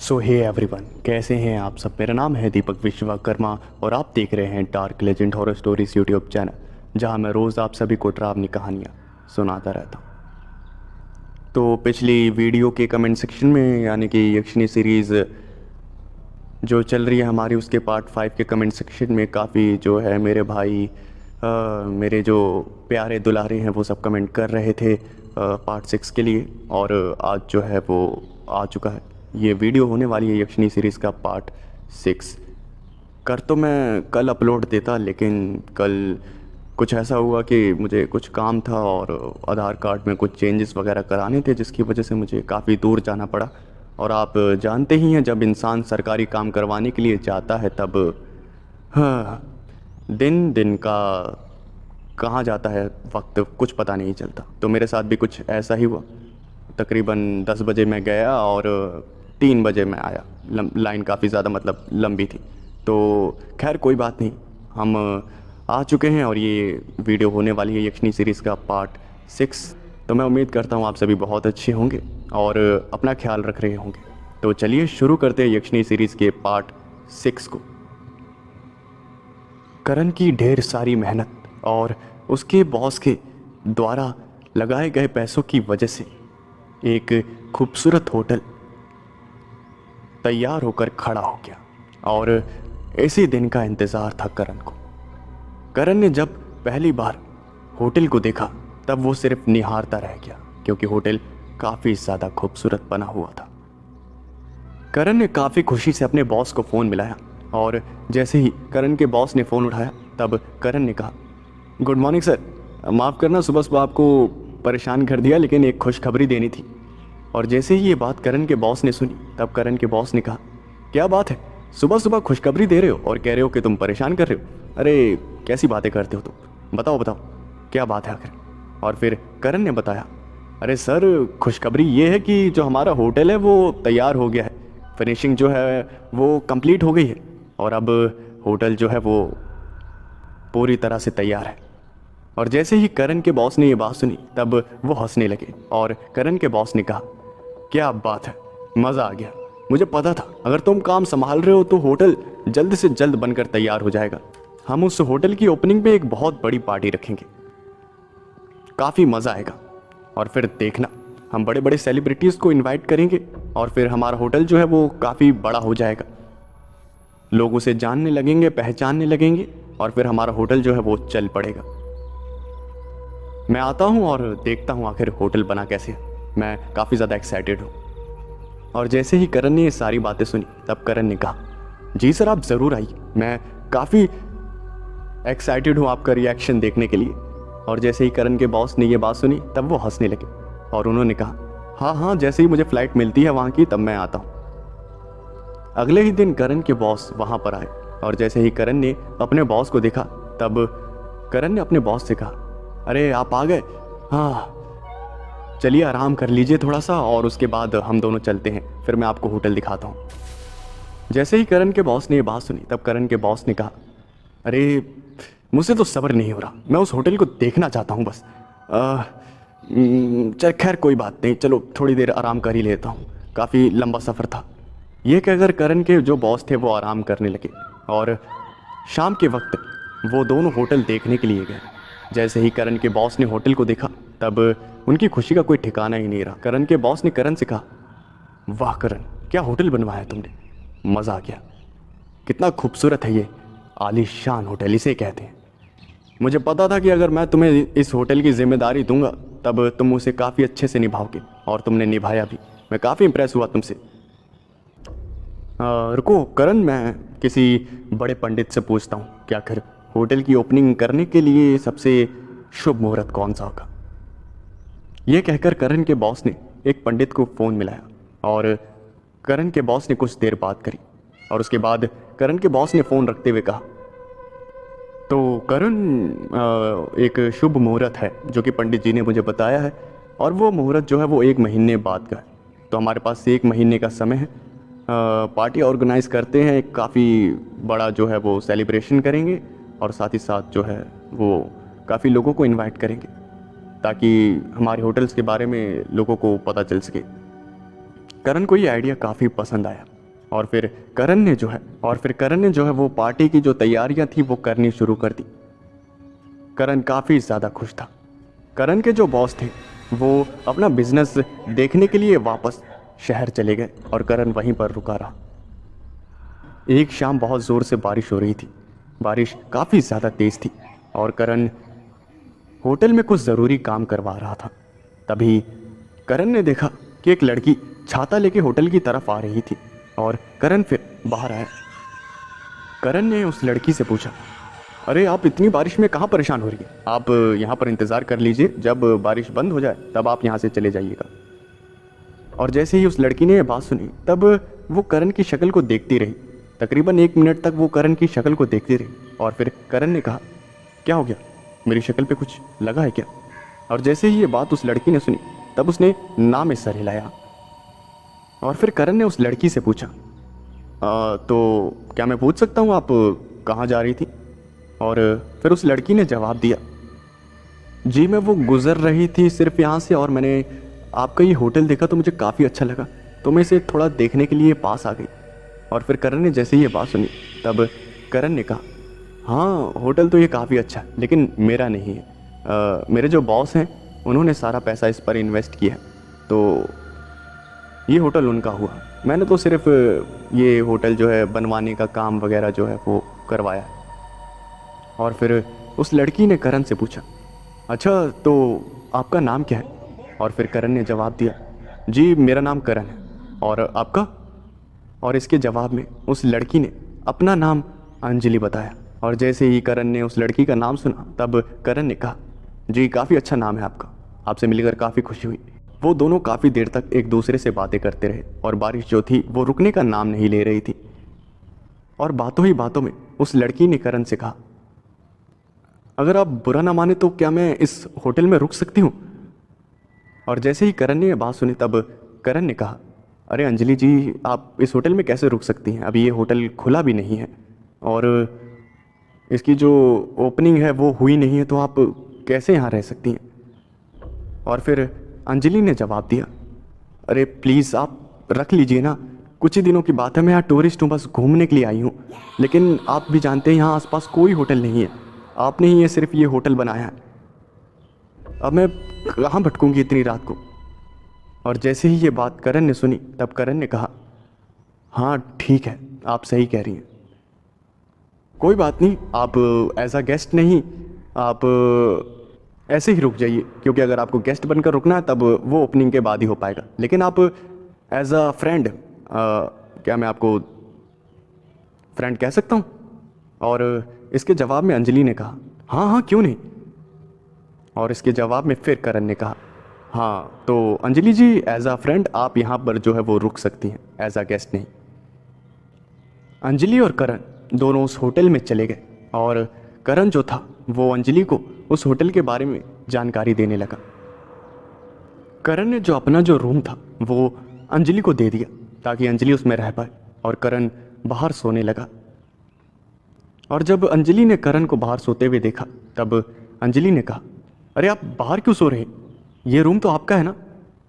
सो hey everyone, कैसे हैं आप सब। मेरा नाम है दीपक विश्वकर्मा और आप देख रहे हैं dark legend horror stories YouTube channel, जहां मैं रोज़ आप सभी को डरावनी कहानियां सुनाता रहता हूं। तो पिछली वीडियो के कमेंट सेक्शन में, यानी कि यक्षिणी सीरीज़ जो चल रही है हमारी, उसके पार्ट 5 के कमेंट सेक्शन में काफ़ी जो है मेरे भाई मेरे जो प्यारे दुलारे हैं वो सब कमेंट कर रहे थे पार्ट 6 के लिए। और आज जो है वो आ चुका है। ये वीडियो होने वाली है यक्षिणी सीरीज़ का पार्ट 6। कर तो मैं कल अपलोड देता, लेकिन कल कुछ ऐसा हुआ कि मुझे कुछ काम था और आधार कार्ड में कुछ चेंजेस वगैरह कराने थे, जिसकी वजह से मुझे काफ़ी दूर जाना पड़ा। और आप जानते ही हैं, जब इंसान सरकारी काम करवाने के लिए जाता है तब हाँ, दिन दिन का कहाँ जाता है वक्त कुछ पता नहीं चलता। तो मेरे साथ भी कुछ ऐसा ही हुआ। तकरीबन 10 बजे मैं गया और 3 बजे मैं आया। लाइन काफ़ी ज़्यादा मतलब लंबी थी। तो खैर कोई बात नहीं, हम आ चुके हैं और ये वीडियो होने वाली है यक्षिणी सीरीज़ का पार्ट 6। तो मैं उम्मीद करता हूँ आप सभी बहुत अच्छे होंगे और अपना ख्याल रख रहे होंगे। तो चलिए शुरू करते हैं यक्षिणी सीरीज़ के पार्ट 6 को। करण की ढेर सारी मेहनत और उसके बॉस के द्वारा लगाए गए पैसों की वजह से एक खूबसूरत होटल तैयार होकर खड़ा हो गया। और इसी दिन का इंतज़ार था करण को। करण ने जब पहली बार होटल को देखा तब वो सिर्फ निहारता रह गया, क्योंकि होटल काफ़ी ज़्यादा खूबसूरत बना हुआ था। करण ने काफ़ी खुशी से अपने बॉस को फ़ोन मिलाया और जैसे ही करण के बॉस ने फ़ोन उठाया तब करण ने कहा, गुड मॉर्निंग सर, माफ़ करना सुबह सुबह आपको परेशान कर दिया, लेकिन एक खुशखबरी देनी थी। और जैसे ही ये बात करण के बॉस ने सुनी तब करण के बॉस ने कहा, क्या बात है, सुबह सुबह खुशखबरी दे रहे हो और कह रहे हो कि तुम परेशान कर रहे हो। अरे कैसी बातें करते हो तुम, बताओ बताओ क्या बात है आखिर। और फिर करण ने बताया, अरे सर, खुशखबरी ये है कि जो हमारा होटल है वो तैयार हो गया है। फिनिशिंग जो है वो कंप्लीट हो गई है और अब होटल जो है वो पूरी तरह से तैयार है। और जैसे ही करण के बॉस ने ये बात सुनी तब वो हंसने लगे और करण के बॉस ने कहा, क्या बात है, मज़ा आ गया। मुझे पता था अगर तुम काम संभाल रहे हो तो होटल जल्द से जल्द बनकर तैयार हो जाएगा। हम उस होटल की ओपनिंग पे एक बहुत बड़ी पार्टी रखेंगे, काफ़ी मज़ा आएगा। और फिर देखना, हम बड़े बड़े सेलिब्रिटीज़ को इनवाइट करेंगे और फिर हमारा होटल जो है वो काफ़ी बड़ा हो जाएगा। लोग उसे जानने लगेंगे, पहचानने लगेंगे और फिर हमारा होटल जो है वो चल पड़ेगा। मैं आता हूँ और देखता हूँ आखिर होटल बना कैसे। मैं काफ़ी ज़्यादा एक्साइटेड हूँ। और जैसे ही करण ने ये सारी बातें सुनी तब करण ने कहा, जी सर, आप ज़रूर आइए, मैं काफ़ी एक्साइटेड हूँ आपका रिएक्शन देखने के लिए। और जैसे ही करण के बॉस ने ये बात सुनी तब वो हंसने लगे और उन्होंने कहा, हाँ हाँ, जैसे ही मुझे फ़्लाइट मिलती है वहाँ की तब मैं आता हूँ। अगले ही दिन करण के बॉस वहाँ पर आए और जैसे ही करण ने अपने बॉस को देखा तब करण ने अपने बॉस से कहा, अरे आप आ गए, हाँ चलिए आराम कर लीजिए थोड़ा सा और उसके बाद हम दोनों चलते हैं, फिर मैं आपको होटल दिखाता हूँ। जैसे ही करण के बॉस ने ये बात सुनी तब करण के बॉस ने कहा, अरे मुझसे तो सब्र नहीं हो रहा, मैं उस होटल को देखना चाहता हूँ बस। चल खैर कोई बात नहीं, चलो थोड़ी देर आराम कर ही लेता हूँ, काफ़ी लंबा सफ़र था। ये कहकर करण के जो बॉस थे वो आराम करने लगे और शाम के वक्त वो दोनों होटल देखने के लिए गए। जैसे ही करण के बॉस ने होटल को देखा तब उनकी खुशी का कोई ठिकाना ही नहीं रहा। करण के बॉस ने करण से कहा, वाह करण, क्या होटल बनवाया तुमने, मज़ा आ गया, कितना खूबसूरत है ये, आलीशान होटल इसे कहते हैं। मुझे पता था कि अगर मैं तुम्हें इस होटल की जिम्मेदारी दूंगा तब तुम उसे काफ़ी अच्छे से निभाओगे और तुमने निभाया भी। मैं काफ़ी इंप्रेस हुआ तुमसे। रुको करण, मैं किसी बड़े पंडित से पूछता हूँ कि आखिर होटल की ओपनिंग करने के लिए सबसे शुभ मुहूर्त कौन सा होगा। ये कहकर करण के बॉस ने एक पंडित को फ़ोन मिलाया और करण के बॉस ने कुछ देर बात करी और उसके बाद करण के बॉस ने फ़ोन रखते हुए कहा, तो करण, एक शुभ मुहूर्त है जो कि पंडित जी ने मुझे बताया है और वो मुहूर्त जो है वो 1 महीने बाद का है। तो हमारे पास 1 महीने का समय है। पार्टी ऑर्गेनाइज़ करते हैं, काफ़ी बड़ा जो है वो सेलिब्रेशन करेंगे और साथ ही साथ जो है वो काफ़ी लोगों को इनवाइट करेंगे ताकि हमारे होटल्स के बारे में लोगों को पता चल सके। करण को ये आइडिया काफ़ी पसंद आया और फिर करण ने जो है वो पार्टी की जो तैयारियां थी वो करनी शुरू कर दी। करण काफ़ी ज़्यादा खुश था। करण के जो बॉस थे वो अपना बिजनेस देखने के लिए वापस शहर चले गए और करण वहीं पर रुका रहा। एक शाम बहुत ज़ोर से बारिश हो रही थी। बारिश काफ़ी ज़्यादा तेज़ थी और करण होटल में कुछ ज़रूरी काम करवा रहा था। तभी करण ने देखा कि एक लड़की छाता लेके होटल की तरफ आ रही थी और करण फिर बाहर आया। करण ने उस लड़की से पूछा, अरे आप इतनी बारिश में कहाँ परेशान हो रही है? आप यहाँ पर इंतज़ार कर लीजिए, जब बारिश बंद हो जाए तब आप यहाँ से चले जाइएगा। और जैसे ही उस लड़की ने यह बात सुनी तब वो करण की शक्ल को देखती रही। तकरीबन 1 मिनट तक वो करण की शक्ल को देखती रही और फिर करण ने कहा, क्या हो गया, मेरी शक्ल पे कुछ लगा है क्या? और जैसे ही ये बात उस लड़की ने सुनी तब उसने ना में सर हिलाया और फिर करण ने उस लड़की से पूछा, तो क्या मैं पूछ सकता हूँ आप कहाँ जा रही थी? और फिर उस लड़की ने जवाब दिया, जी मैं वो गुज़र रही थी सिर्फ यहाँ से और मैंने आपका ये होटल देखा तो मुझे काफ़ी अच्छा लगा, तो मैं इसे थोड़ा देखने के लिए पास आ गई। और फिर करण ने जैसे ही ये बात सुनी तब करण ने कहा, हाँ होटल तो ये काफ़ी अच्छा है लेकिन मेरा नहीं है। मेरे जो बॉस हैं उन्होंने सारा पैसा इस पर इन्वेस्ट किया है, तो ये होटल उनका हुआ। मैंने तो सिर्फ ये होटल जो है बनवाने का काम वगैरह जो है वो करवाया है। और फिर उस लड़की ने करण से पूछा, अच्छा तो आपका नाम क्या है? और फिर करण ने जवाब दिया, जी मेरा नाम करण है, और आपका? और इसके जवाब में उस लड़की ने अपना नाम अंजलि बताया। और जैसे ही करण ने उस लड़की का नाम सुना तब करण ने कहा, जी काफ़ी अच्छा नाम है आपका, आपसे मिलकर काफ़ी खुशी हुई। वो दोनों काफ़ी देर तक एक दूसरे से बातें करते रहे और बारिश जो थी वो रुकने का नाम नहीं ले रही थी। और बातों ही बातों में उस लड़की ने करण से कहा, अगर आप बुरा ना माने तो क्या मैं इस होटल में रुक सकती हूँ? और जैसे ही करण ने यह बात सुनी तब करण ने कहा, अरे अंजलि जी आप इस होटल में कैसे रुक सकती हैं? अभी ये होटल खुला भी नहीं है और इसकी जो ओपनिंग है वो हुई नहीं है, तो आप कैसे यहाँ रह सकती हैं? और फिर अंजलि ने जवाब दिया, अरे प्लीज़ आप रख लीजिए ना, कुछ ही दिनों की बात है, मैं यहाँ टूरिस्ट हूँ, बस घूमने के लिए आई हूँ। लेकिन आप भी जानते हैं यहाँ आसपास कोई होटल नहीं है, आपने ही ये सिर्फ ये होटल बनाया है, अब मैं कहाँ भटकूंगी इतनी रात को? और जैसे ही ये बात करण ने सुनी तब करण ने कहा, हाँ ठीक है आप सही कह रही हैं, कोई बात नहीं, आप एज अ गेस्ट नहीं, आप ऐसे ही रुक जाइए, क्योंकि अगर आपको गेस्ट बनकर रुकना है तब वो ओपनिंग के बाद ही हो पाएगा। लेकिन आप एज अ फ्रेंड, क्या मैं आपको फ्रेंड कह सकता हूँ? और इसके जवाब में अंजलि ने कहा, हाँ हाँ क्यों नहीं। और इसके जवाब में फिर करण ने कहा, हाँ तो अंजलि जी एज अ फ्रेंड आप यहाँ पर जो है वो रुक सकती हैं, एज अ गेस्ट नहीं। अंजलि और करण दोनों उस होटल में चले गए और करण जो था वो अंजलि को उस होटल के बारे में जानकारी देने लगा। करण ने जो अपना जो रूम था वो अंजलि को दे दिया ताकि अंजलि उसमें रह पाए और करण बाहर सोने लगा। और जब अंजलि ने करण को बाहर सोते हुए देखा तब अंजलि ने कहा, अरे आप बाहर क्यों सो रहे, ये रूम तो आपका है ना?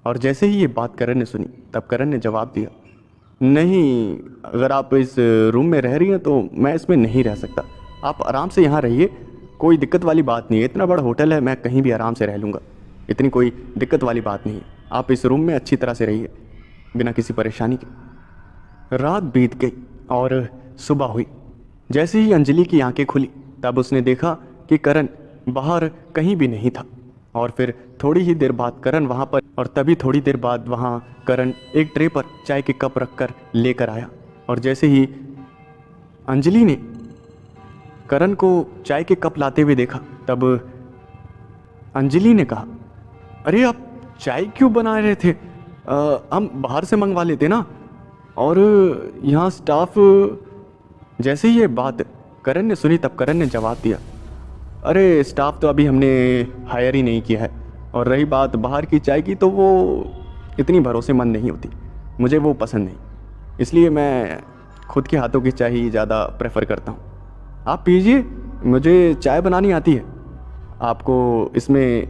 और जैसे ही ये बात करण ने सुनी तब करण ने जवाब दिया, नहीं, अगर आप इस रूम में रह रही हैं तो मैं इसमें नहीं रह सकता, आप आराम से यहाँ रहिए, कोई दिक्कत वाली बात नहीं है, इतना बड़ा होटल है, मैं कहीं भी आराम से रह लूँगा, इतनी कोई दिक्कत वाली बात नहीं है, आप इस रूम में अच्छी तरह से रहिए बिना किसी परेशानी के। रात बीत गई और सुबह हुई। जैसे ही अंजलि की आंखें खुली तब उसने देखा कि करण बाहर कहीं भी नहीं था। और फिर थोड़ी ही देर बाद करण वहाँ पर, और तभी थोड़ी देर बाद वहाँ करण एक ट्रे पर चाय के कप रखकर लेकर आया। और जैसे ही अंजलि ने करण को चाय के कप लाते हुए देखा तब अंजलि ने कहा, अरे आप चाय क्यों बना रहे थे, हम बाहर से मंगवा लेते ना, और यहाँ स्टाफ। जैसे ही ये बात करण ने सुनी तब करण ने जवाब दिया, अरे स्टाफ तो अभी हमने हायर ही नहीं किया है, और रही बात बाहर की चाय की तो वो इतनी भरोसेमंद नहीं होती, मुझे वो पसंद नहीं, इसलिए मैं खुद के हाथों की चाय ही ज़्यादा प्रेफर करता हूँ। आप पीजिए, मुझे चाय बनानी आती है, आपको इसमें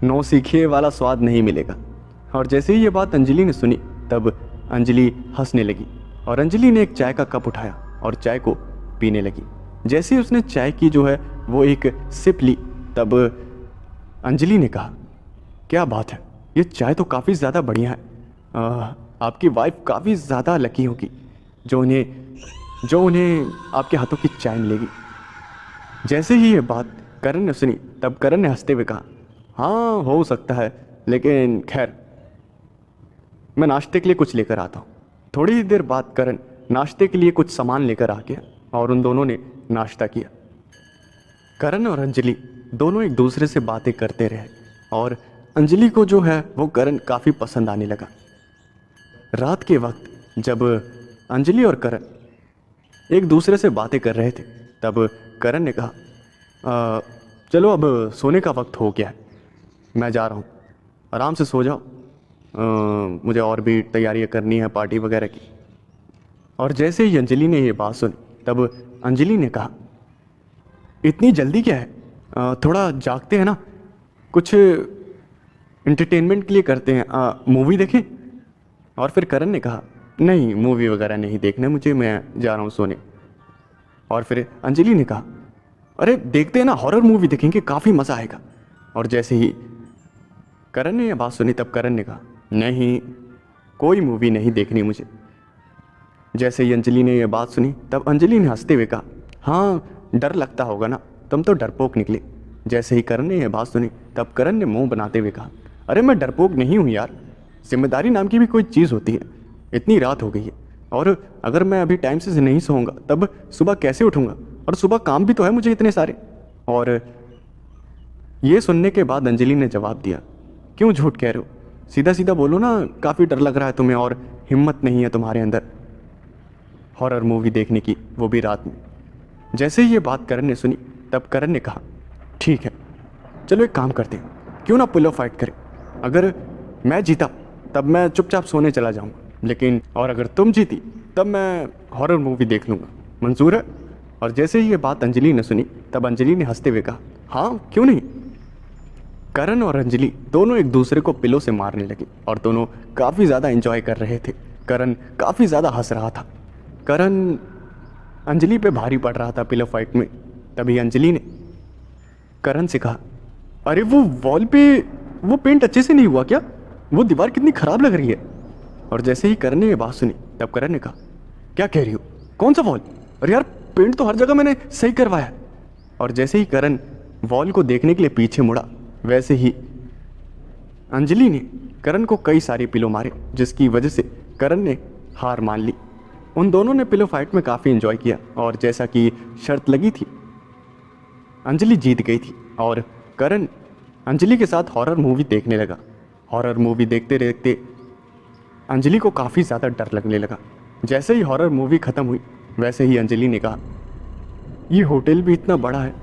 नौसिखिए वाला स्वाद नहीं मिलेगा। और जैसे ही ये बात अंजलि ने सुनी तब अंजलि हंसने लगी और अंजलि ने एक चाय का कप उठाया और चाय को पीने लगी। जैसे ही उसने चाय की जो है वो एक सिप ली, तब अंजलि ने कहा, क्या बात है, ये चाय तो काफ़ी ज़्यादा बढ़िया है। आपकी वाइफ काफ़ी ज़्यादा लकी होगी जो उन्हें आपके हाथों की चाय मिलेगी। जैसे ही ये बात करण ने सुनी, तब करण ने हंसते हुए कहा, हाँ हो सकता है, लेकिन खैर मैं नाश्ते के लिए कुछ लेकर आता हूँ। थोड़ी ही देर बाद करण नाश्ते के लिए कुछ सामान लेकर आ गया और उन दोनों ने नाश्ता किया। करण और अंजलि दोनों एक दूसरे से बातें करते रहे और अंजलि को जो है वो करण काफ़ी पसंद आने लगा। रात के वक्त जब अंजलि और करण एक दूसरे से बातें कर रहे थे, तब करण ने कहा, चलो अब सोने का वक्त हो गया है, मैं जा रहा हूँ, आराम से सो जाओ, मुझे और भी तैयारियाँ करनी है पार्टी वगैरह की। और जैसे ही अंजलि ने ये बात सुनी, तब अंजलि ने कहा, इतनी जल्दी क्या है, थोड़ा जागते हैं ना, कुछ एंटरटेनमेंट के लिए करते हैं, मूवी देखें। और फिर करण ने कहा, नहीं मूवी वगैरह नहीं देखना मुझे, मैं जा रहा हूँ सोने। और फिर अंजलि ने कहा, अरे देखते हैं ना, हॉरर मूवी देखेंगे, काफ़ी मज़ा आएगा। और जैसे ही करण ने यह बात सुनी, तब करण ने कहा, नहीं कोई मूवी नहीं देखनी मुझे। जैसे ही अंजलि ने यह बात सुनी, तब अंजलि ने हंसते हुए कहा, हाँ डर लगता होगा ना, तुम तो डरपोक निकले। जैसे ही करण ने यह बात सुनी, तब करण ने मुंह बनाते हुए कहा, अरे मैं डरपोक नहीं हूँ यार, जिम्मेदारी नाम की भी कोई चीज़ होती है। इतनी रात हो गई है और अगर मैं अभी टाइम से नहीं सोऊंगा तब सुबह कैसे उठूंगा, और सुबह काम भी तो है मुझे इतने सारे। और ये सुनने के बाद अंजलि ने जवाब दिया, क्यों झूठ कह रहे हो, सीधा सीधा बोलो ना, काफ़ी डर लग रहा है तुम्हें और हिम्मत नहीं है तुम्हारे अंदर हॉरर मूवी देखने की, वो भी रात में। जैसे ही ये बात करण ने सुनी, तब करण ने कहा, ठीक है चलो एक काम करते हैं, क्यों ना पिलो फाइट करें, अगर मैं जीता तब मैं चुपचाप सोने चला जाऊंगा, लेकिन और अगर तुम जीती तब मैं हॉरर मूवी देख लूँगा, मंजूर है। और जैसे ही ये बात अंजलि ने सुनी, तब अंजलि ने हंसते हुए कहा, हाँ क्यों नहीं। करण और अंजलि दोनों एक दूसरे को पिलो से मारने लगे और दोनों काफ़ी ज़्यादा एंजॉय कर रहे थे। करण काफ़ी ज़्यादा हंस रहा था, करण अंजलि पे भारी पड़ रहा था पिलो फाइट में। तभी अंजलि ने करण से कहा, अरे वो वॉल पे वो पेंट अच्छे से नहीं हुआ क्या, वो दीवार कितनी ख़राब लग रही है। और जैसे ही करण ने ये बात सुनी, तब करण ने कहा, क्या कह रही हो, कौन सा वॉल, अरे यार पेंट तो हर जगह मैंने सही करवाया। और जैसे ही करण वॉल को देखने के लिए पीछे मुड़ा, वैसे ही अंजलि ने करण को कई सारे पिलो मारे, जिसकी वजह से करण ने हार मान ली। उन दोनों ने पिलो फाइट में काफ़ी एंजॉय किया और जैसा कि शर्त लगी थी, अंजलि जीत गई थी और करण अंजलि के साथ हॉरर मूवी देखने लगा। हॉरर मूवी देखते देखते अंजलि को काफ़ी ज़्यादा डर लगने लगा। जैसे ही हॉरर मूवी ख़त्म हुई, वैसे ही अंजलि ने कहा, ये होटल भी इतना बड़ा है,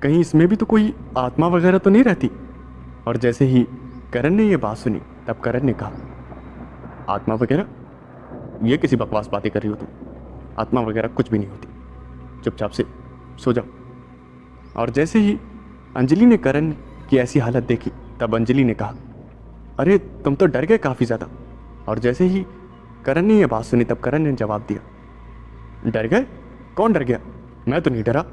कहीं इसमें भी तो कोई आत्मा वगैरह तो नहीं रहती। और जैसे ही करण ने ये बात सुनी, तब करण ने कहा, आत्मा वगैरह, ये किसी बकवास बातें कर रही हो तुम, आत्मा वगैरह कुछ भी नहीं होती, चुपचाप से सो जाओ। और जैसे ही अंजलि ने करण की ऐसी हालत देखी, तब अंजलि ने कहा, अरे तुम तो डर गए काफ़ी ज़्यादा। और जैसे ही करण ने यह बात सुनी, तब करण ने जवाब दिया, डर गए, कौन डर गया, मैं तो नहीं डरा,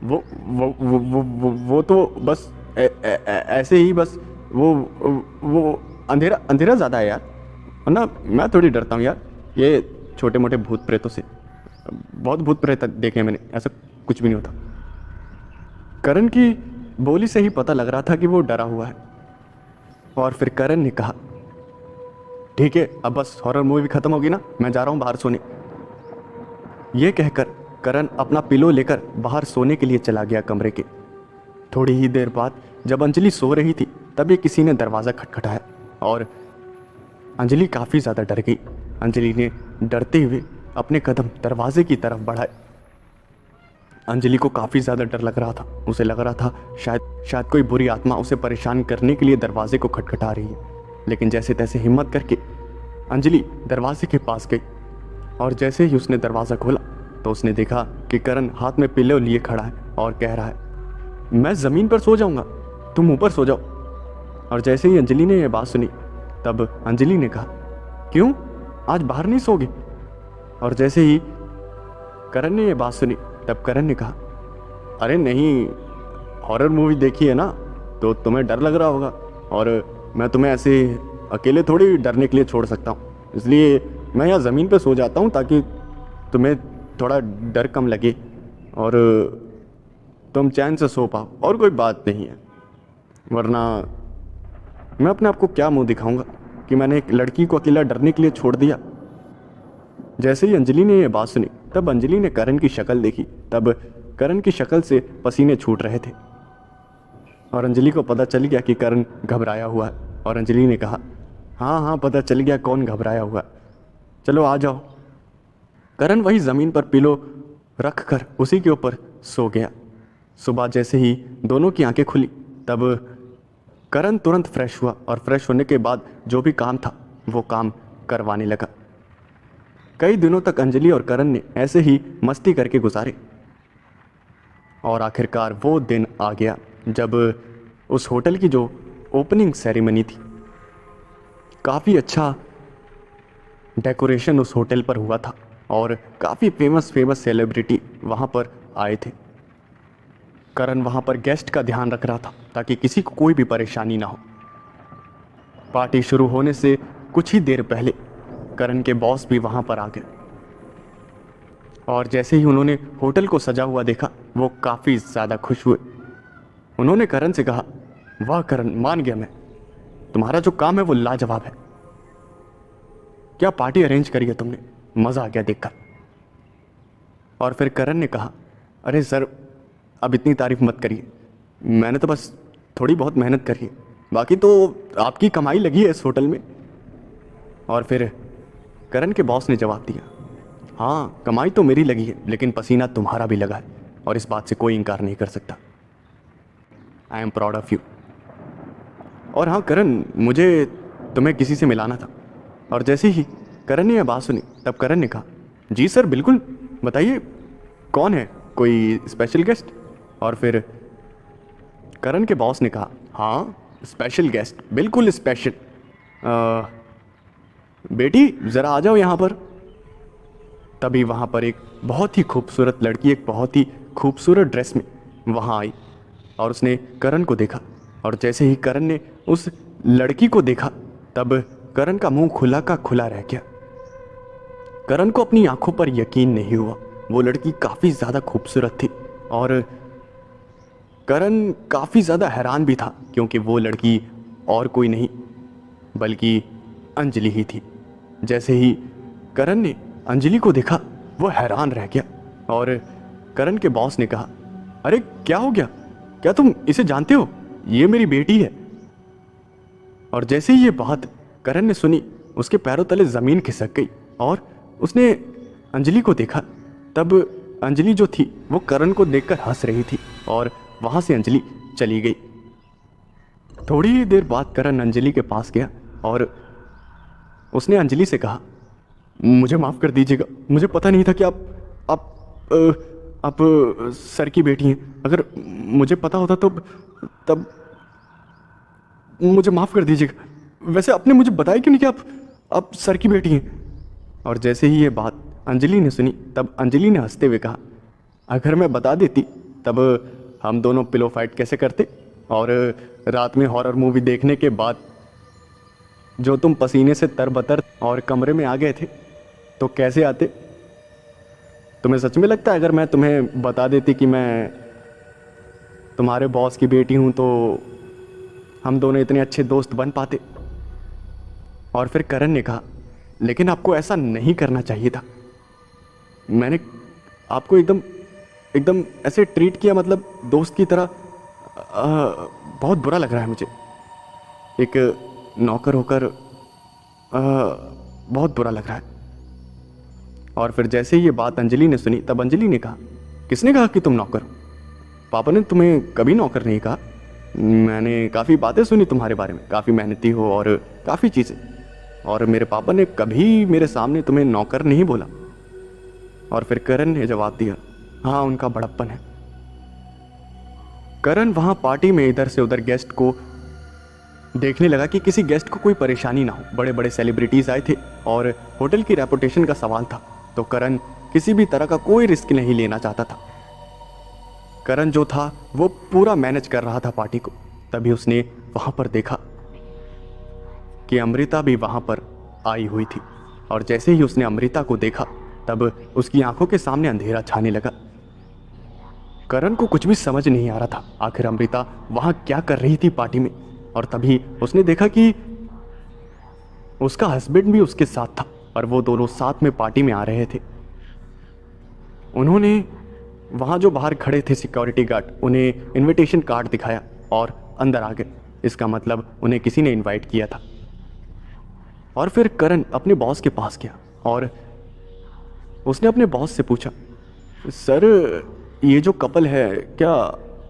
वो तो बस ऐसे ही, बस वो अंधेरा अंधेरा ज़्यादा है यार, वरना मैं थोड़ी डरता हूँ यार, ये छोटे मोटे भूत प्रेतों से, बहुत भूत प्रेत देखे मैंने, ऐसा कुछ भी नहीं होता। करण की बोली से ही पता लग रहा था कि वो डरा हुआ है। और फिर करण ने कहा, ठीक है अब बस हॉरर मूवी ख़त्म होगी ना, मैं जा रहा हूँ बाहर सोने। ये कहकर करण अपना पिलो लेकर बाहर सोने के लिए चला गया कमरे के। थोड़ी ही देर बाद जब अंजलि सो रही थी, तभी किसी ने दरवाज़ा खटखटाया और अंजलि काफ़ी ज़्यादा डर गई। अंजलि ने डरते हुए अपने कदम दरवाजे की तरफ बढ़ाए। अंजलि को काफ़ी ज़्यादा डर लग रहा था, उसे लग रहा था शायद कोई बुरी आत्मा उसे परेशान करने के लिए दरवाजे को खटखटा रही है। लेकिन जैसे तैसे हिम्मत करके अंजलि दरवाजे के पास गई और जैसे ही उसने दरवाज़ा खोला, तो उसने देखा कि करण हाथ में पिलो लिए खड़ा है और कह रहा है, मैं ज़मीन पर सो जाऊँगा, तुम ऊपर सो जाओ। और जैसे ही अंजलि ने यह बात सुनी, तब अंजलि ने कहा, क्यों, आज बाहर नहीं सोगे? और जैसे ही करण ने ये बात सुनी तब करण ने कहा, अरे नहीं, हॉरर मूवी देखी है ना, तो तुम्हें डर लग रहा होगा, और मैं तुम्हें ऐसे अकेले थोड़ी डरने के लिए छोड़ सकता हूँ, इसलिए मैं यहाँ ज़मीन पे सो जाता हूँ ताकि तुम्हें थोड़ा डर कम लगे और तुम चैन से सो पाओ, और कोई बात नहीं है। वरना मैं अपने आप को क्या मुंह दिखाऊंगा कि मैंने एक लड़की को अकेला डरने के लिए छोड़ दिया। जैसे ही अंजलि ने यह बात सुनी तब अंजलि ने करण की शक्ल देखी, तब करण की शक्ल से पसीने छूट रहे थे और अंजलि को पता चल गया कि करण घबराया हुआ है। और अंजलि ने कहा, हाँ हाँ पता चल गया कौन घबराया हुआ, चलो आ जाओ। करण वही ज़मीन पर पिलो रख कर उसी के ऊपर सो गया। सुबह जैसे ही दोनों की आंखें खुली तब करण तुरंत फ्रेश हुआ और फ्रेश होने के बाद जो भी काम था वो काम करवाने लगा। कई दिनों तक अंजलि और करण ने ऐसे ही मस्ती करके गुजारे और आखिरकार वो दिन आ गया जब उस होटल की जो ओपनिंग सेरेमनी थी, काफ़ी अच्छा डेकोरेशन उस होटल पर हुआ था और काफ़ी फेमस सेलिब्रिटी वहाँ पर आए थे। करण वहाँ पर गेस्ट का ध्यान रख रहा था ताकि किसी को कोई भी परेशानी ना हो। पार्टी शुरू होने से कुछ ही देर पहले करण के बॉस भी वहाँ पर आ गए और जैसे ही उन्होंने होटल को सजा हुआ देखा वो काफ़ी ज़्यादा खुश हुए। उन्होंने करण से कहा, वाह करण, मान गया मैं, तुम्हारा जो काम है वो लाजवाब है, क्या पार्टी अरेंज करी है तुमने, मज़ा आ गया देखकर। और फिर करण ने कहा, अरे सर अब इतनी तारीफ मत करिए, मैंने तो बस थोड़ी बहुत मेहनत करी है, बाकी तो आपकी कमाई लगी है इस होटल में। और फिर करण के बॉस ने जवाब दिया, हाँ कमाई तो मेरी लगी है लेकिन पसीना तुम्हारा भी लगा है और इस बात से कोई इनकार नहीं कर सकता। I am proud of you. और हाँ करण, मुझे तुम्हें किसी से मिलाना था। और जैसे ही करण ने यह बात सुनी तब करण ने कहा, जी सर बिल्कुल, बताइए कौन है, कोई स्पेशल गेस्ट? और फिर करण के बॉस ने कहा, हाँ स्पेशल गेस्ट, बिल्कुल स्पेशल, बेटी ज़रा आ जाओ यहाँ पर। तभी वहाँ पर एक बहुत ही खूबसूरत लड़की एक बहुत ही खूबसूरत ड्रेस में वहाँ आई और उसने करण को देखा और जैसे ही करण ने उस लड़की को देखा तब करण का मुंह खुला का खुला रह गया। करण को अपनी आंखों पर यकीन नहीं हुआ, वो लड़की काफ़ी ज़्यादा खूबसूरत थी और करण काफ़ी ज़्यादा हैरान भी था क्योंकि वो लड़की और कोई नहीं बल्कि अंजलि ही थी। जैसे ही करण ने अंजलि को देखा वो हैरान रह गया और करण के बॉस ने कहा, अरे क्या हो गया, क्या तुम इसे जानते हो, ये मेरी बेटी है। और जैसे ही ये बात करण ने सुनी उसके पैरों तले ज़मीन खिसक गई और उसने अंजलि को देखा तब अंजलि जो थी वो करण को देखकर हंस रही थी और वहाँ से अंजलि चली गई। थोड़ी ही देर बाद करण अंजलि के पास गया और उसने अंजलि से कहा, मुझे माफ़ कर दीजिएगा, मुझे पता नहीं था कि आप सर की बेटी हैं, अगर मुझे पता होता तो तब मुझे माफ़ कर दीजिएगा। वैसे आपने मुझे बताया क्यों नहीं कि आप सर की बेटी हैं? और जैसे ही ये बात अंजलि ने सुनी तब अंजलि ने हंसते हुए कहा, अगर मैं बता देती तब हम दोनों पिलो फाइट कैसे करते और रात में हॉरर मूवी देखने के बाद जो तुम पसीने से तरबतर और कमरे में आ गए थे तो कैसे आते? तुम्हें सच में लगता है अगर मैं तुम्हें बता देती कि मैं तुम्हारे बॉस की बेटी हूँ तो हम दोनों इतने अच्छे दोस्त बन पाते? और फिर करण ने कहा, लेकिन आपको ऐसा नहीं करना चाहिए था, मैंने आपको एकदम ऐसे ट्रीट किया, मतलब दोस्त की तरह। बहुत बुरा लग रहा है मुझे, एक नौकर होकर बहुत बुरा लग रहा है। और फिर जैसे ही ये बात अंजलि ने सुनी तब अंजलि ने कहा, किसने कहा कि तुम नौकर हो? पापा ने तुम्हें कभी नौकर नहीं कहा, मैंने काफ़ी बातें सुनी तुम्हारे बारे में, काफ़ी मेहनती हो और काफ़ी चीज़ें, और मेरे पापा ने कभी मेरे सामने तुम्हें नौकर नहीं बोला। और फिर करण ने जवाब दिया, हाँ उनका बड़प्पन है। करण वहाँ पार्टी में इधर से उधर गेस्ट को देखने लगा कि किसी गेस्ट को कोई परेशानी ना हो। बड़े बड़े सेलिब्रिटीज़ आए थे और होटल की रेपुटेशन का सवाल था, तो करण किसी भी तरह का कोई रिस्क नहीं लेना चाहता था। करण जो था वो पूरा मैनेज कर रहा था पार्टी को। तभी उसने वहाँ पर देखा कि अमृता भी वहाँ पर आई हुई थी, और जैसे ही उसने अमृता को देखा तब उसकी आंखों के सामने अंधेरा छाने लगा। करण को कुछ भी समझ नहीं आ रहा था, आखिर अमृता वहाँ क्या कर रही थी पार्टी में। और तभी उसने देखा कि उसका हस्बैंड भी उसके साथ था और वो दोनों साथ में पार्टी में आ रहे थे। उन्होंने वहाँ जो बाहर खड़े थे सिक्योरिटी गार्ड, उन्हें इनविटेशन कार्ड दिखाया और अंदर आ गए। इसका मतलब उन्हें किसी ने इनवाइट किया था। और फिर करण अपने बॉस के पास गया और उसने अपने बॉस से पूछा, सर ये जो कपल है क्या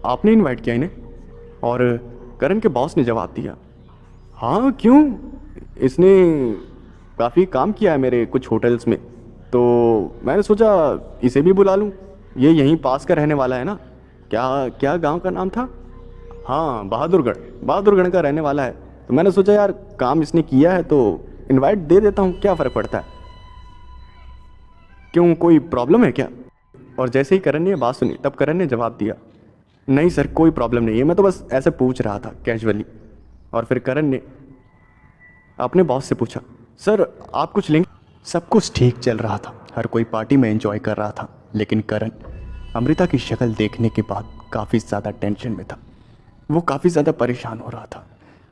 आपने इनवाइट किया इन्हें? और करण के बॉस ने जवाब दिया, हाँ क्यों, इसने काफ़ी काम किया है मेरे कुछ होटल्स में, तो मैंने सोचा इसे भी बुला लूँ, ये यहीं पास का रहने वाला है ना। क्या गांव का नाम था? हाँ बहादुरगढ़ का रहने वाला है, तो मैंने सोचा यार काम इसने किया है तो इनवाइट दे देता हूँ, क्या फ़र्क पड़ता है, क्यों कोई प्रॉब्लम है क्या? और जैसे ही करण ने बात सुनी तब करण ने जवाब दिया, नहीं सर कोई प्रॉब्लम नहीं है, मैं तो बस ऐसे पूछ रहा था कैजुअली। और फिर करण ने अपने बॉस से पूछा, सर आप कुछ लेंगे? सब कुछ ठीक चल रहा था, हर कोई पार्टी में एंजॉय कर रहा था, लेकिन करण अमृता की शक्ल देखने के बाद काफ़ी ज़्यादा टेंशन में था। वो काफ़ी ज़्यादा परेशान हो रहा था,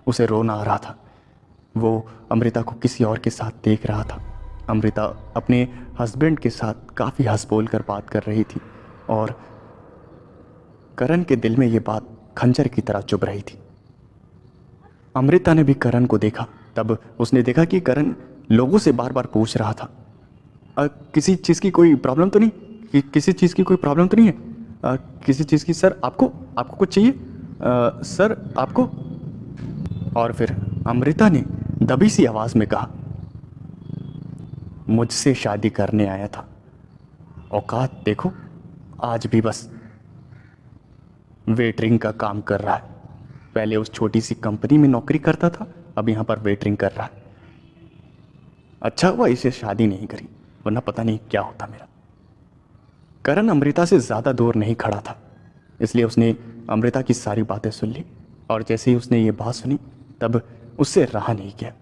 उसे रोना आ रहा था। वो अमृता को किसी और के साथ देख रहा था। अमृता अपने हस्बैंड के साथ काफ़ी हंस बोल कर बात कर रही थी और करण के दिल में ये बात खंजर की तरह चुभ रही थी। अमृता ने भी करण को देखा, तब उसने देखा कि करण लोगों से बार बार पूछ रहा था, किसी चीज़ की कोई प्रॉब्लम तो नहीं, किसी चीज़ की कोई प्रॉब्लम तो नहीं है, किसी चीज़ की सर आपको कुछ चाहिए, सर आपको? और फिर अमृता ने दबी सी आवाज़ में कहा, मुझसे शादी करने आया था, औकात देखो, आज भी बस वेटरिंग का काम कर रहा है। पहले उस छोटी सी कंपनी में नौकरी करता था, अब यहाँ पर वेटरिंग कर रहा है। अच्छा हुआ इसे शादी नहीं करी, वरना पता नहीं क्या होता मेरा। करण अमृता से ज़्यादा दूर नहीं खड़ा था, इसलिए उसने अमृता की सारी बातें सुन ली। और जैसे ही उसने ये बात सुनी तब उससे रहा नहीं गया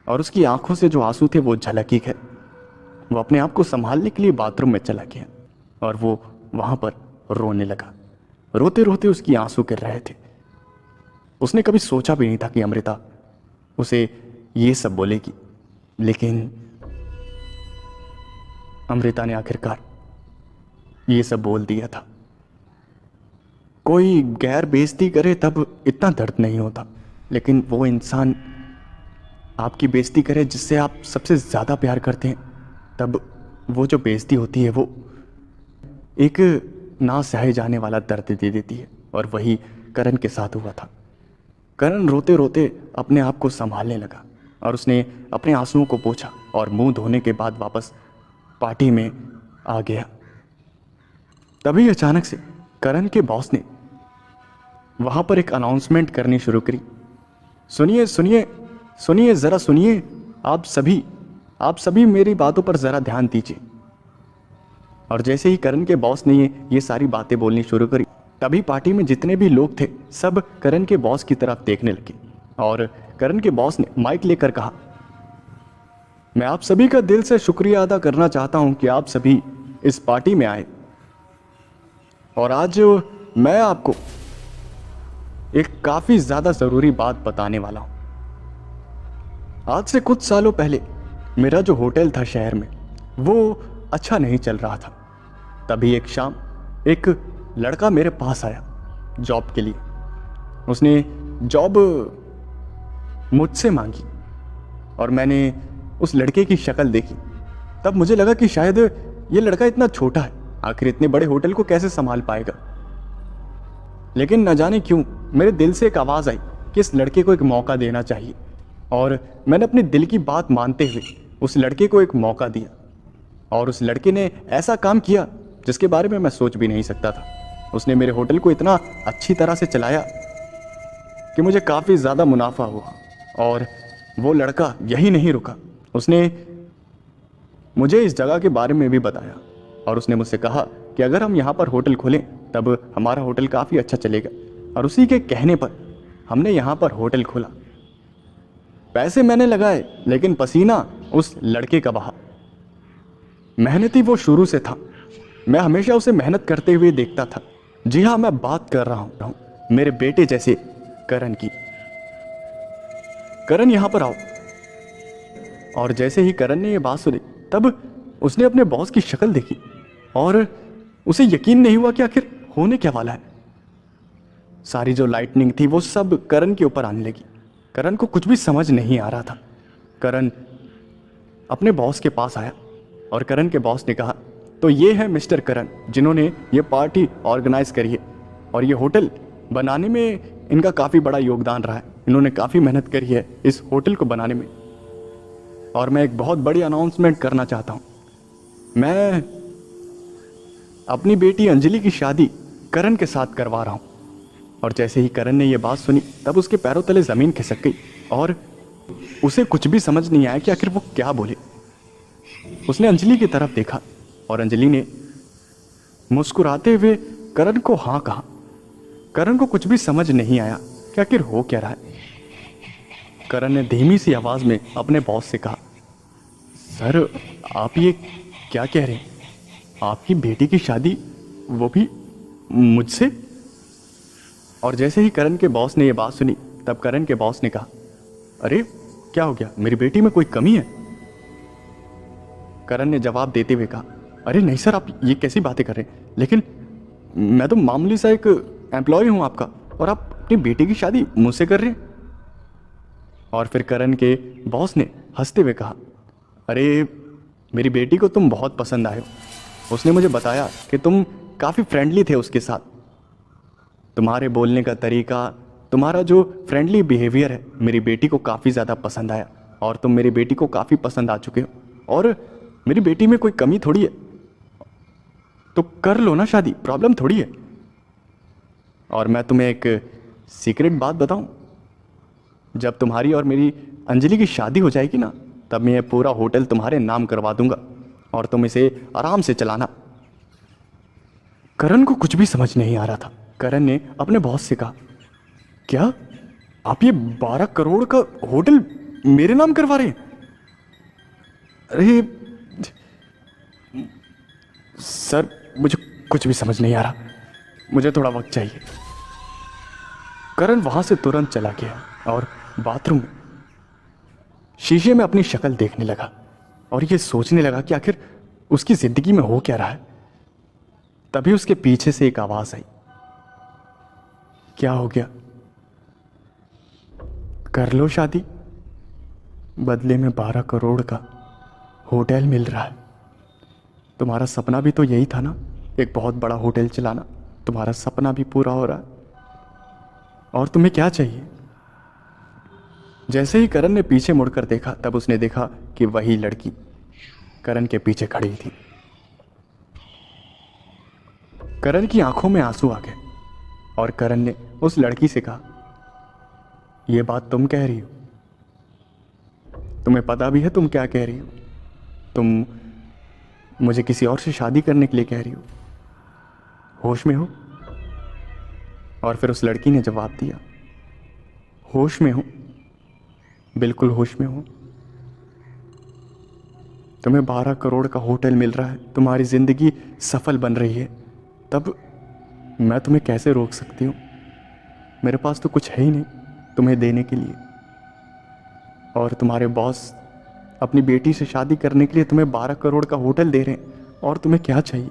और उसकी आंखों से जो आंसू थे वो झलक ही गए। वो अपने आप को संभालने के लिए बाथरूम में चला गया और वो वहाँ पर रोने लगा। रोते रोते उसकी आंसू गिर रहे थे। उसने कभी सोचा भी नहीं था कि अमृता उसे ये सब बोलेगी, लेकिन अमृता ने आखिरकार ये सब बोल दिया था। कोई गैर बेइज्जती करे तब इतना दर्द नहीं होता, लेकिन वो इंसान आपकी बेइज्जती करे जिससे आप सबसे ज़्यादा प्यार करते हैं, तब वो जो बेइज्जती होती है वो एक ना सहे जाने वाला दर्द दे देती है। और वही करण के साथ हुआ था। करण रोते रोते अपने आप को संभालने लगा और उसने अपने आंसुओं को पोंछा और मुंह धोने के बाद वापस पार्टी में आ गया। तभी अचानक से करण के बॉस ने वहाँ पर एक अनाउंसमेंट करनी शुरू करी, सुनिए सुनिए सुनिए ज़रा सुनिए, आप सभी मेरी बातों पर ज़रा ध्यान दीजिए। और जैसे ही करण के बॉस ने ये सारी बातें बोलनी शुरू करी, तभी पार्टी में जितने भी लोग थे सब करण के बॉस की तरफ देखने लगे। और करण के बॉस ने माइक लेकर कहा, मैं आप सभी का दिल से शुक्रिया अदा करना चाहता हूं कि आप सभी इस पार्टी में आए। और आज मैं आपको एक काफ़ी ज़्यादा ज़रूरी बात बताने वाला हूं। आज से कुछ सालों पहले मेरा जो होटल था शहर में, वो अच्छा नहीं चल रहा था। तभी एक शाम एक लड़का मेरे पास आया जॉब के लिए। उसने जॉब मुझसे मांगी और मैंने उस लड़के की शक्ल देखी। तब मुझे लगा कि शायद ये लड़का इतना छोटा है, आखिर इतने बड़े होटल को कैसे संभाल पाएगा। लेकिन न जाने क्यों मेरे दिल से एक आवाज़ आई कि इस लड़के को एक मौका देना चाहिए। और मैंने अपने दिल की बात मानते हुए उस लड़के को एक मौका दिया। और उस लड़के ने ऐसा काम किया जिसके बारे में मैं सोच भी नहीं सकता था। उसने मेरे होटल को इतना अच्छी तरह से चलाया कि मुझे काफ़ी ज़्यादा मुनाफा हुआ। और वो लड़का यही नहीं रुका, उसने मुझे इस जगह के बारे में भी बताया और उसने मुझसे कहा कि अगर हम यहाँ पर होटल खोलें तब हमारा होटल काफ़ी अच्छा चलेगा। और उसी के कहने पर हमने यहाँ पर होटल खोला। पैसे मैंने लगाए लेकिन पसीना उस लड़के का बहा। मेहनती वो शुरू से था, मैं हमेशा उसे मेहनत करते हुए देखता था। जी हाँ, मैं बात कर रहा हूँ मेरे बेटे जैसे करण की। करण यहाँ पर आओ। और जैसे ही करण ने ये बात सुनी तब उसने अपने बॉस की शक्ल देखी और उसे यकीन नहीं हुआ कि आखिर होने क्या वाला है। सारी जो लाइटनिंग थी वो सब करण के ऊपर आने लगी। करण को कुछ भी समझ नहीं आ रहा था। करण अपने बॉस के पास आया और करण के बॉस ने कहा, तो ये है मिस्टर करण जिन्होंने ये पार्टी ऑर्गेनाइज करी है और ये होटल बनाने में इनका काफ़ी बड़ा योगदान रहा है। इन्होंने काफ़ी मेहनत करी है इस होटल को बनाने में। और मैं एक बहुत बड़ी अनाउंसमेंट करना चाहता हूँ। मैं अपनी बेटी अंजलि की शादी करण के साथ करवा रहा हूँ। और जैसे ही करण ने यह बात सुनी तब उसके पैरों तले ज़मीन खिसक गई और उसे कुछ भी समझ नहीं आया कि आखिर वो क्या बोले। उसने अंजलि की तरफ देखा और अंजलि ने मुस्कुराते हुए करण को हाँ कहा। करण को कुछ भी समझ नहीं आया कि आखिर हो क्या रहा है। करण ने धीमी सी आवाज़ में अपने बॉस से कहा, सर आप ये क्या कह रहे हैं? आपकी बेटी की शादी, वो भी मुझसे? और जैसे ही करण के बॉस ने यह बात सुनी तब करण के बॉस ने कहा, अरे क्या हो गया, मेरी बेटी में कोई कमी है? करण ने जवाब देते हुए कहा, अरे नहीं सर, आप ये कैसी बातें कर रहे हैं? लेकिन मैं तो मामूली सा एक एम्प्लॉय हूँ आपका और आप अपनी बेटी की शादी मुझसे कर रहे हैं। और फिर करण के बॉस ने हंसते हुए कहा, अरे मेरी बेटी को तुम बहुत पसंद आए हो। उसने मुझे बताया कि तुम काफ़ी फ्रेंडली थे उसके साथ। तुम्हारे बोलने का तरीका, तुम्हारा जो फ्रेंडली बिहेवियर है मेरी बेटी को काफ़ी ज़्यादा पसंद आया और तुम मेरी बेटी को काफ़ी पसंद आ चुके हो। और मेरी बेटी में कोई कमी थोड़ी है, तो कर लो ना शादी, प्रॉब्लम थोड़ी है। और मैं तुम्हें एक सीक्रेट बात बताऊं, जब तुम्हारी और मेरी अंजलि की शादी हो जाएगी ना तब मैं ये पूरा होटल तुम्हारे नाम करवा दूंगा और तुम इसे आराम से चलाना। करण को कुछ भी समझ नहीं आ रहा था। करण ने अपने बॉस से कहा, क्या आप ये 12 करोड़ का होटल मेरे नाम करवा रहे हैं? अरे सर, मुझे कुछ भी समझ नहीं आ रहा, मुझे थोड़ा वक्त चाहिए। करण वहां से तुरंत चला गया और बाथरूम में शीशे में अपनी शक्ल देखने लगा और ये सोचने लगा कि आखिर उसकी जिंदगी में हो क्या रहा है। तभी उसके पीछे से एक आवाज आई, क्या हो गया? कर लो शादी, बदले में 12 करोड़ का होटल मिल रहा है। तुम्हारा सपना भी तो यही था ना, एक बहुत बड़ा होटल चलाना। तुम्हारा सपना भी पूरा हो रहा है और तुम्हें क्या चाहिए? जैसे ही करण ने पीछे मुड़कर देखा तब उसने देखा कि वही लड़की करण के पीछे खड़ी थी। करण की आंखों में आंसू आ गए और करण ने उस लड़की से कहा, यह बात तुम कह रही हो? तुम्हें पता भी है तुम क्या कह रही हो? तुम मुझे किसी और से शादी करने के लिए कह रही हो? होश में हो? और फिर उस लड़की ने जवाब दिया, होश में हूं, बिल्कुल होश में हूं। तुम्हें 12 करोड़ का होटल मिल रहा है, तुम्हारी जिंदगी सफल बन रही है, तब मैं तुम्हें कैसे रोक सकती हूँ? मेरे पास तो कुछ है ही नहीं तुम्हें देने के लिए। और तुम्हारे बॉस अपनी बेटी से शादी करने के लिए तुम्हें 12 करोड़ का होटल दे रहे हैं और तुम्हें क्या चाहिए?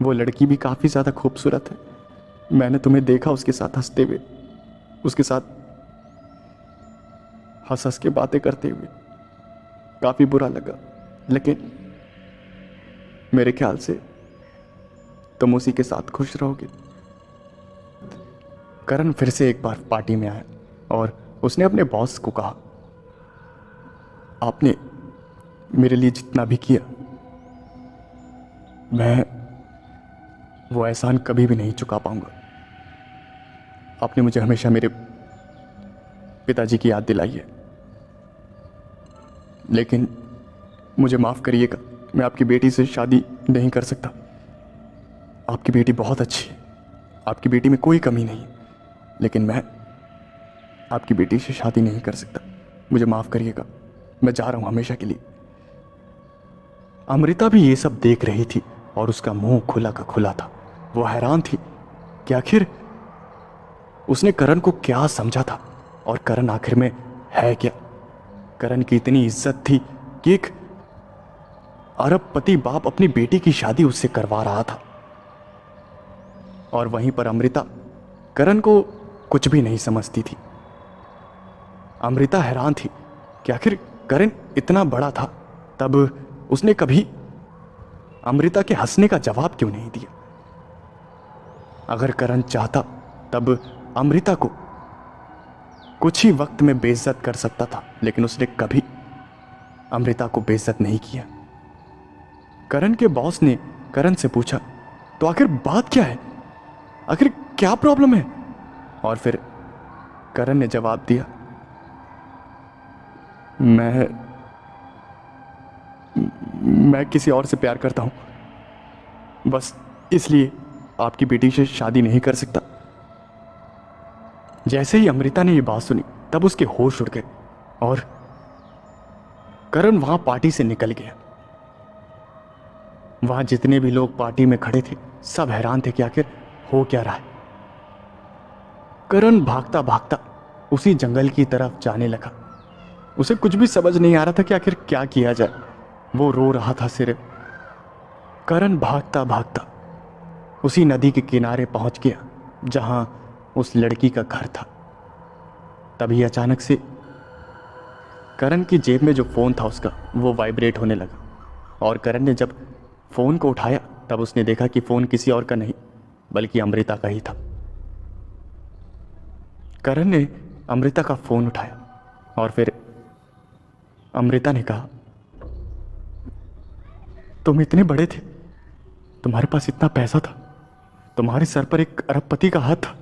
वो लड़की भी काफ़ी ज़्यादा खूबसूरत है, मैंने तुम्हें देखा उसके साथ हंसते हुए, उसके साथ हंस हंस के बातें करते हुए, काफ़ी बुरा लगा। लेकिन मेरे ख्याल से तुम उसी के साथ खुश रहोगे। करण फिर से एक बार पार्टी में आया और उसने अपने बॉस को कहा, आपने मेरे लिए जितना भी किया, मैं वो एहसान कभी भी नहीं चुका पाऊंगा। आपने मुझे हमेशा मेरे पिताजी की याद दिलाई है। लेकिन मुझे माफ़ करिएगा, मैं आपकी बेटी से शादी नहीं कर सकता। आपकी बेटी बहुत अच्छी है, आपकी बेटी में कोई कमी नहीं, लेकिन मैं आपकी बेटी से शादी नहीं कर सकता। मुझे माफ़ करिएगा, मैं जा रहा हूँ हमेशा के लिए। अमृता भी ये सब देख रही थी और उसका मुंह खुला का खुला था। वो हैरान थी कि आखिर उसने करण को क्या समझा था और करण आखिर में है क्या। करण की इतनी इज्जत थी कि एक अरबपति बाप अपनी बेटी की शादी उससे करवा रहा था, और वहीं पर अमृता करण को कुछ भी नहीं समझती थी। अमृता हैरान थी कि आखिर करण इतना बड़ा था, तब उसने कभी अमृता के हंसने का जवाब क्यों नहीं दिया। अगर करण चाहता तब अमृता को कुछ ही वक्त में बेइज्जत कर सकता था, लेकिन उसने कभी अमृता को बेइज्जत नहीं किया। करण के बॉस ने करण से पूछा, तो आखिर बात क्या है, आखिर क्या प्रॉब्लम है। और फिर करण ने जवाब दिया, मैं किसी और से प्यार करता हूं, बस इसलिए आपकी बेटी से शादी नहीं कर सकता। जैसे ही अमृता ने यह बात सुनी तब उसके होश उड़ गए और करण वहां पार्टी से निकल गया। वहां जितने भी लोग पार्टी में खड़े थे सब हैरान थे कि आखिर हो क्या रहा है। करण भागता भागता उसी जंगल की तरफ जाने लगा। उसे कुछ भी समझ नहीं आ रहा था कि आखिर क्या किया जाए। वो रो रहा था सिर्फ। करण भागता भागता उसी नदी के किनारे पहुंच गया जहां उस लड़की का घर था। तभी अचानक से करण की जेब में जो फोन था उसका वो वाइब्रेट होने लगा, और करण ने जब फोन को उठाया तब उसने देखा कि फोन किसी और का नहीं बल्कि अमृता का ही था। करण ने अमृता का फोन उठाया और फिर अमृता ने कहा, तुम इतने बड़े थे, तुम्हारे पास इतना पैसा था, तुम्हारे सर पर एक अरबपति का हाथ था,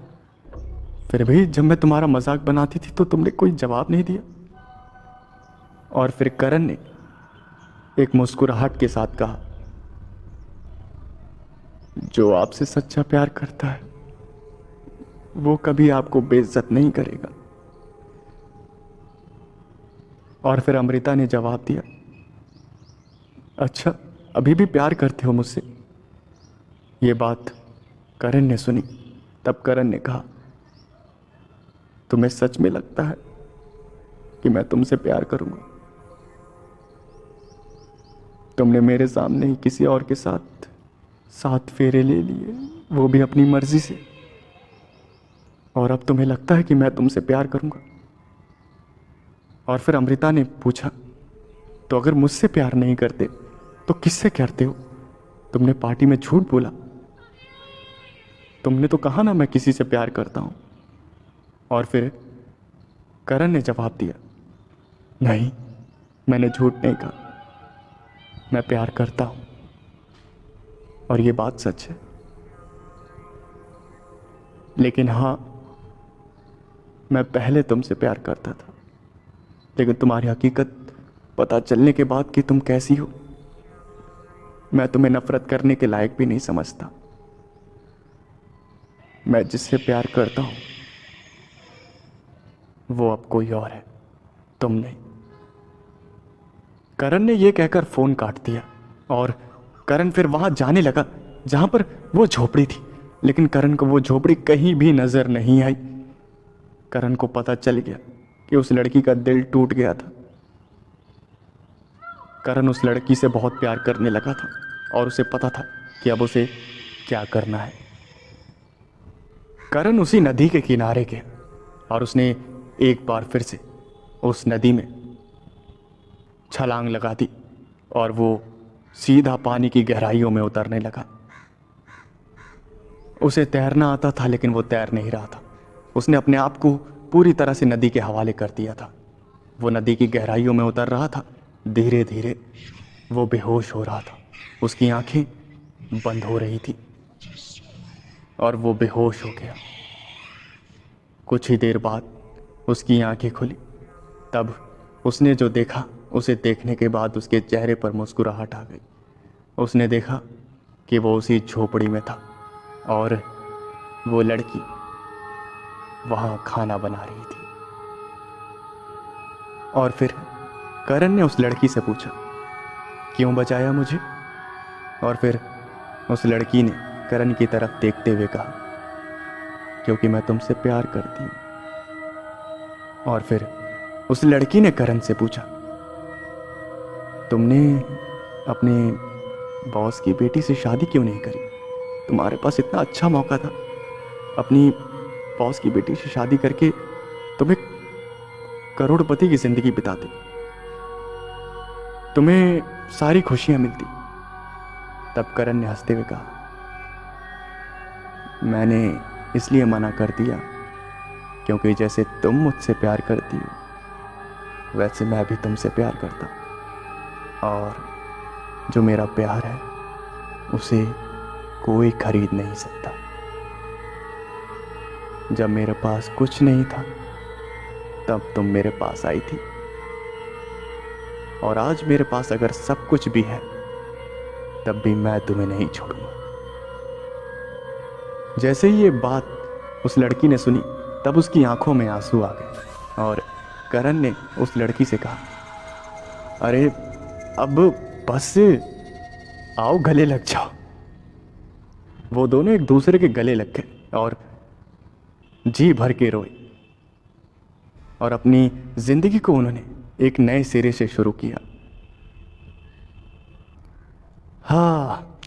फिर भी जब मैं तुम्हारा मजाक बनाती थी तो तुमने कोई जवाब नहीं दिया। और फिर करण ने एक मुस्कुराहट के साथ कहा, जो आपसे सच्चा प्यार करता है वो कभी आपको बेइज्जत नहीं करेगा। और फिर अमृता ने जवाब दिया, अच्छा अभी भी प्यार करते हो मुझसे। ये बात करण ने सुनी तब करण ने कहा, तुम्हें सच में लगता है कि मैं तुमसे प्यार करूंगा? तुमने मेरे सामने ही किसी और के साथ 7 फेरे ले लिए, वो भी अपनी मर्जी से, और अब तुम्हें लगता है कि मैं तुमसे प्यार करूंगा? और फिर अमृता ने पूछा, तो अगर मुझसे प्यार नहीं करते तो किससे करते हो? तुमने पार्टी में झूठ बोला, तुमने तो कहा ना मैं किसी से प्यार करता हूं। और फिर करण ने जवाब दिया, नहीं मैंने झूठ नहीं कहा, मैं प्यार करता हूं और ये बात सच है। लेकिन हाँ, मैं पहले तुमसे प्यार करता था, लेकिन तुम्हारी हकीकत पता चलने के बाद कि तुम कैसी हो, मैं तुम्हें नफरत करने के लायक भी नहीं समझता। मैं जिससे प्यार करता हूं वो अब कोई और है, तुम नहीं। करण ने यह कहकर फोन काट दिया और करण फिर वहां जाने लगा जहां पर वो झोपड़ी थी, लेकिन करण को वो झोपड़ी कहीं भी नजर नहीं आई। करण को पता चल गया कि उस लड़की का दिल टूट गया था। करण उस लड़की से बहुत प्यार करने लगा था और उसे पता था कि अब उसे क्या करना है। करण उसी नदी के किनारे गया और उसने एक बार फिर से उस नदी में छलांग लगा दी और वो सीधा पानी की गहराइयों में उतरने लगा। उसे तैरना आता था लेकिन वो तैर नहीं रहा था। उसने अपने आप को पूरी तरह से नदी के हवाले कर दिया था। वो नदी की गहराइयों में उतर रहा था। धीरे धीरे वो बेहोश हो रहा था। उसकी आंखें बंद हो रही थी और वो बेहोश हो गया। कुछ ही देर बाद उसकी आंखें खुली तब उसने जो देखा, उसे देखने के बाद उसके चेहरे पर मुस्कुराहट आ गई। उसने देखा कि वो उसी झोपड़ी में था और वो लड़की वहाँ खाना बना रही थी। और फिर करण ने उस लड़की से पूछा, क्यों बचाया मुझे? और फिर उस लड़की ने करण की तरफ देखते हुए कहा, क्योंकि मैं तुमसे प्यार करती हूँ। और फिर उस लड़की ने करण से पूछा, तुमने अपने बॉस की बेटी से शादी क्यों नहीं करी? तुम्हारे पास इतना अच्छा मौका था, अपनी बॉस की बेटी से शादी करके तुम एक करोड़पति की जिंदगी बिताते, तुम्हें सारी खुशियां मिलती। तब करण ने हंसते हुए कहा, मैंने इसलिए मना कर दिया क्योंकि जैसे तुम मुझसे प्यार करती हो वैसे मैं भी तुमसे प्यार करता हूं, और जो मेरा प्यार है उसे कोई खरीद नहीं सकता। जब मेरे पास कुछ नहीं था तब तुम मेरे पास आई थी, और आज मेरे पास अगर सब कुछ भी है तब भी मैं तुम्हें नहीं छोड़ूंगा। जैसे ही ये बात उस लड़की ने सुनी तब उसकी आंखों में आंसू आ गए और करण ने उस लड़की से कहा, अरे अब बस आओ गले लग जाओ। वो दोनों एक दूसरे के गले लग गए और जी भर के रोए, और अपनी जिंदगी को उन्होंने एक नए सिरे से शुरू किया। हाँ,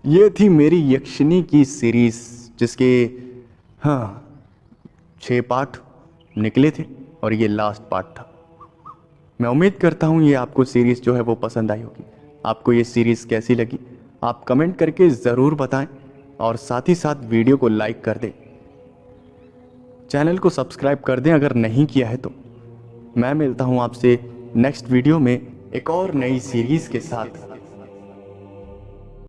ये थी मेरी यक्षिनी की सीरीज, जिसके 6 पार्ट निकले थे और ये लास्ट पार्ट था। मैं उम्मीद करता हूँ ये आपको सीरीज़ जो है वो पसंद आई होगी। आपको ये सीरीज़ कैसी लगी आप कमेंट करके ज़रूर बताएं, और साथ ही साथ वीडियो को लाइक कर दें, चैनल को सब्सक्राइब कर दें अगर नहीं किया है तो। मैं मिलता हूँ आपसे नेक्स्ट वीडियो में एक और नई सीरीज़ के साथ।